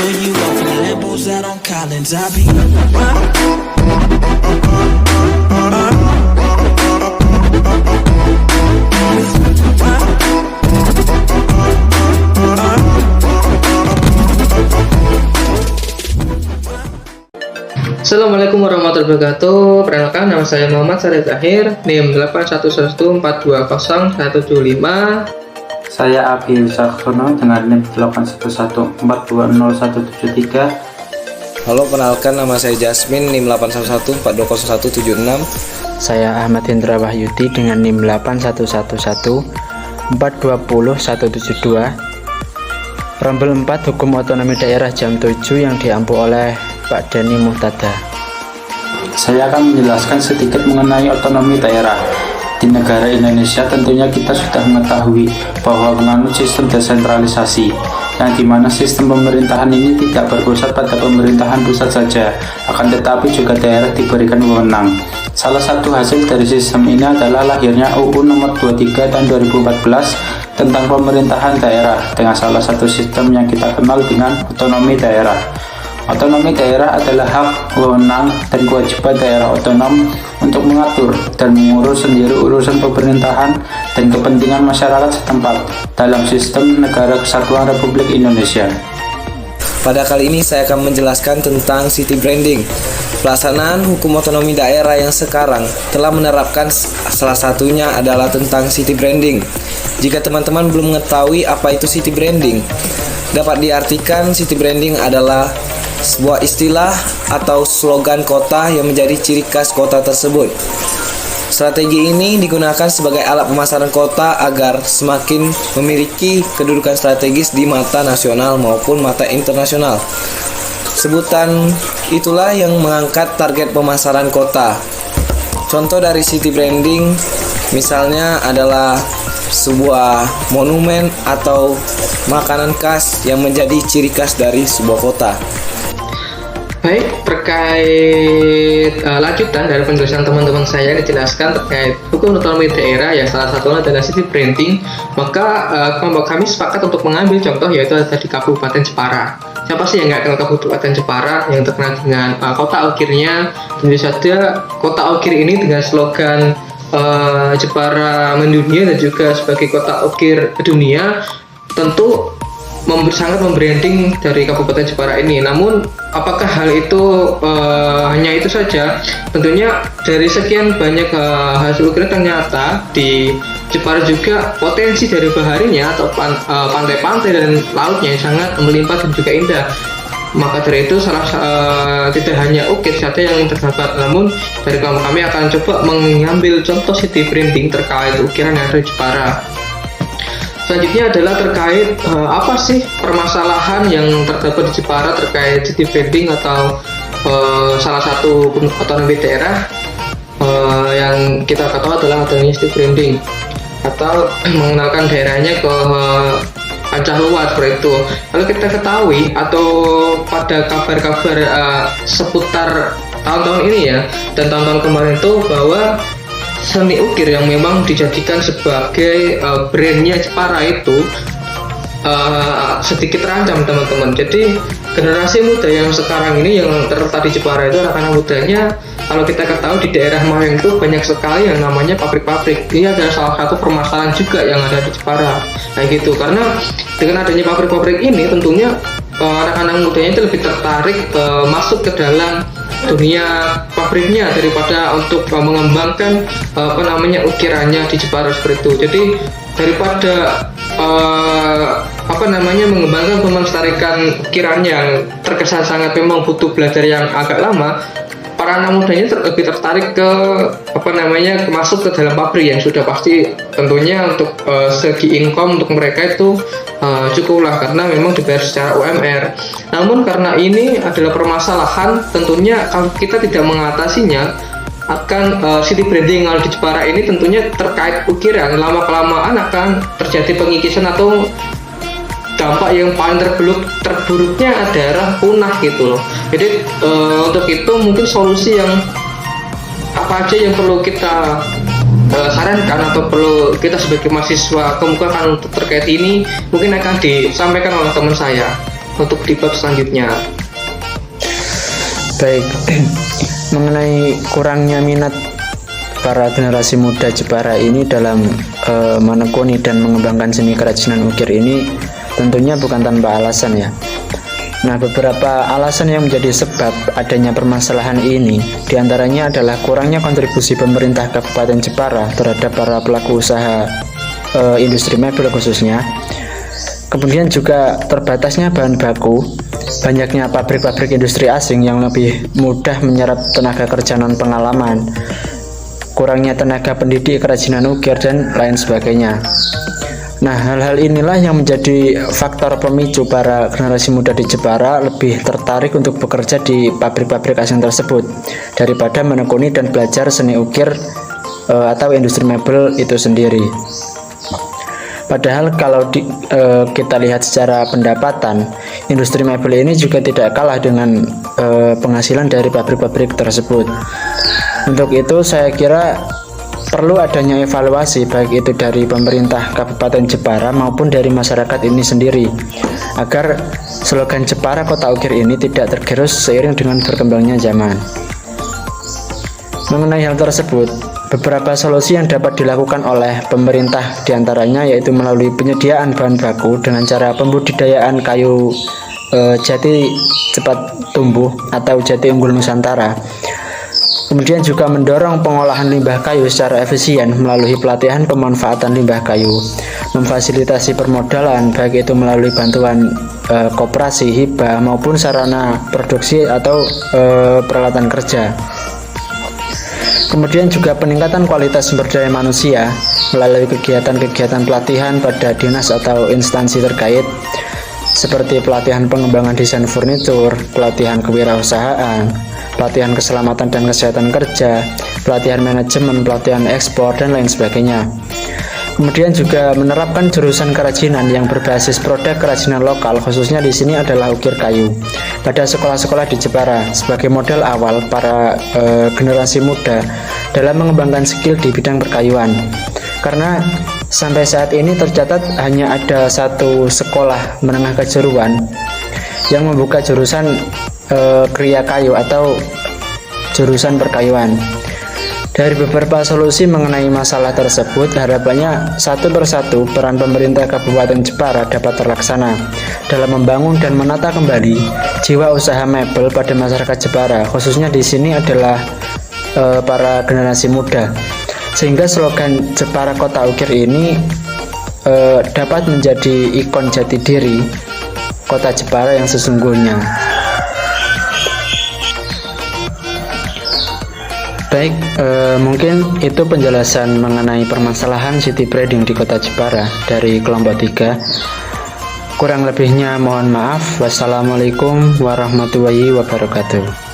show you off in the Lambos out on Collins. I be Assalamualaikum warahmatullahi wabarakatuh. Perkenalkan, nama saya Muhammad Syarif Zahir, NIM 811142175. Saya Abi Wicaksono dengan NIM 811420173. Halo, perkenalkan, nama saya Jasmine, NIM 811420176. Saya Ahmad Hendra Wahyudi dengan NIM 811420172. Preambul 4 Hukum Otonomi Daerah Jam 7 yang diampu oleh Pak Dani Muhtada. Saya akan menjelaskan sedikit mengenai otonomi daerah. Di negara Indonesia tentunya kita sudah mengetahui bahwa menganut sistem desentralisasi, yang dimana sistem pemerintahan ini tidak berpusat pada pemerintahan pusat saja, akan tetapi juga daerah diberikan wewenang. Salah satu hasil dari sistem ini adalah lahirnya UU Nomor 23 tahun 2014 tentang pemerintahan daerah, dengan salah satu sistem yang kita kenal dengan otonomi daerah. Otonomi daerah adalah hak, wewenang, dan kewajiban daerah otonom untuk mengatur dan mengurus sendiri urusan pemerintahan dan kepentingan masyarakat setempat dalam sistem Negara Kesatuan Republik Indonesia. Pada kali ini saya akan menjelaskan tentang city branding. Pelaksanaan hukum otonomi daerah yang sekarang telah menerapkan salah satunya adalah tentang city branding. Jika teman-teman belum mengetahui apa itu city branding, dapat diartikan city branding adalah sebuah istilah atau slogan kota yang menjadi ciri khas kota tersebut. Strategi ini digunakan sebagai alat pemasaran kota agar semakin memiliki kedudukan strategis di mata nasional maupun mata internasional. Sebutan itulah yang mengangkat target pemasaran kota. Contoh dari city branding misalnya adalah sebuah monumen atau makanan khas yang menjadi ciri khas dari sebuah kota. Baik, terkait lanjutan dari penjelasan teman-teman saya dijelaskan terkait hukum otonomi daerah yang salah satunya adalah city branding, maka kelompok kami sepakat untuk mengambil contoh yaitu ada di Kabupaten Jepara. Siapa sih yang nggak kenal Kabupaten Jepara yang terkenal dengan kota ukirnya? Tentu saja kota ukir ini dengan slogan Jepara mendunia dan juga sebagai kota ukir dunia tentu sangat membranding dari Kabupaten Jepara ini. Namun apakah hal itu hanya itu saja? Tentunya dari sekian banyak hasil ukir ternyata di Jepara juga potensi dari baharinya atau pantai-pantai dan lautnya sangat melimpah dan juga indah. Maka dari itu tidak hanya ukir saja yang terdapat, namun dari kami akan coba mengambil contoh city branding terkait ukiran yang ada di Jepara. Selanjutnya adalah terkait apa sih permasalahan yang terdapat di Jepara terkait city branding atau salah satu otonomi daerah yang kita ketahui adalah adanya city branding atau mengenalkan daerahnya ke kancah luas seperti itu. Lalu kita ketahui atau pada kabar-kabar seputar tahun-tahun ini ya dan tahun-tahun kemarin itu bahwa seni ukir yang memang dijadikan sebagai brandnya Jepara itu sedikit terancam teman-teman. Jadi generasi muda yang sekarang ini yang terletak di Jepara itu anak-anak mudanya, kalau kita ketahui di daerah Mayang itu banyak sekali yang namanya pabrik-pabrik. Ini adalah salah satu permasalahan juga yang ada di Jepara kayak gitu, karena dengan adanya pabrik-pabrik ini tentunya anak-anak mudanya itu lebih tertarik masuk ke dalam dunia pabriknya daripada untuk mengembangkan ukirannya di Jepara seperti itu. Jadi daripada mengembangkan melestarikan ukirannya yang terkesan sangat memang butuh belajar yang agak lama, para anak mudanya lebih tertarik ke masuk ke dalam pabrik yang sudah pasti tentunya untuk segi income untuk mereka itu cukuplah karena memang dibayar secara UMR. Namun karena ini adalah permasalahan, tentunya kalau kita tidak mengatasinya akan city branding yang di Jepara ini tentunya terkait ukiran, lama-kelamaan akan terjadi pengikisan atau dampak yang paling terburuknya adalah punah gitu loh. Jadi untuk itu mungkin solusi yang apa aja yang perlu kita sarankan atau perlu kita sebagai mahasiswa kemukakan terkait ini mungkin akan disampaikan oleh teman saya. untuk di bab selanjutnya. Baik, mengenai kurangnya minat para generasi muda Jepara ini dalam menekuni dan mengembangkan seni kerajinan ukir ini tentunya bukan tanpa alasan ya. Nah, beberapa alasan yang menjadi sebab adanya permasalahan ini diantaranya adalah kurangnya kontribusi pemerintah Kabupaten Jepara terhadap para pelaku usaha industri mebel khususnya. Kemudian juga terbatasnya bahan baku, banyaknya pabrik-pabrik industri asing yang lebih mudah menyerap tenaga kerja non pengalaman, kurangnya tenaga pendidik kerajinan ukir, dan lain sebagainya. Nah, hal-hal inilah yang menjadi faktor pemicu para generasi muda di Jepara lebih tertarik untuk bekerja di pabrik-pabrik asing tersebut daripada menekuni dan belajar seni ukir atau industri mebel itu sendiri. Padahal kalau kita lihat secara pendapatan, industri mebel ini juga tidak kalah dengan penghasilan dari pabrik-pabrik tersebut. Untuk itu saya kira perlu adanya evaluasi baik itu dari pemerintah Kabupaten Jepara maupun dari masyarakat ini sendiri agar slogan Jepara Kota Ukir ini tidak tergerus seiring dengan berkembangnya zaman. Mengenai hal tersebut, beberapa solusi yang dapat dilakukan oleh pemerintah diantaranya yaitu melalui penyediaan bahan baku dengan cara pembudidayaan kayu jati cepat tumbuh atau jati unggul Nusantara. Kemudian juga mendorong pengolahan limbah kayu secara efisien melalui pelatihan pemanfaatan limbah kayu, memfasilitasi permodalan baik itu melalui bantuan koperasi, hibah maupun sarana produksi atau peralatan kerja. Kemudian juga peningkatan kualitas sumber daya manusia melalui kegiatan-kegiatan pelatihan pada dinas atau instansi terkait seperti pelatihan pengembangan desain furnitur, pelatihan kewirausahaan, pelatihan keselamatan dan kesehatan kerja, pelatihan manajemen, pelatihan ekspor, dan lain sebagainya. Kemudian juga menerapkan jurusan kerajinan yang berbasis produk kerajinan lokal, khususnya di sini adalah ukir kayu, pada sekolah-sekolah di Jepara sebagai modal awal para generasi muda dalam mengembangkan skill di bidang perkayuan. Karena sampai saat ini tercatat hanya ada satu sekolah menengah kejuruan yang membuka jurusan kriya kayu atau jurusan perkayuan. Dari beberapa solusi mengenai masalah tersebut, harapannya satu persatu peran pemerintah Kabupaten Jepara dapat terlaksana dalam membangun dan menata kembali jiwa usaha mebel pada masyarakat Jepara, khususnya di sini adalah para generasi muda, sehingga slogan Jepara Kota Ukir ini dapat menjadi ikon jati diri kota Jepara yang sesungguhnya. Baik, mungkin itu penjelasan mengenai permasalahan city branding di kota Jepara dari kelompok 3. Kurang lebihnya mohon maaf. Wassalamualaikum warahmatullahi wabarakatuh.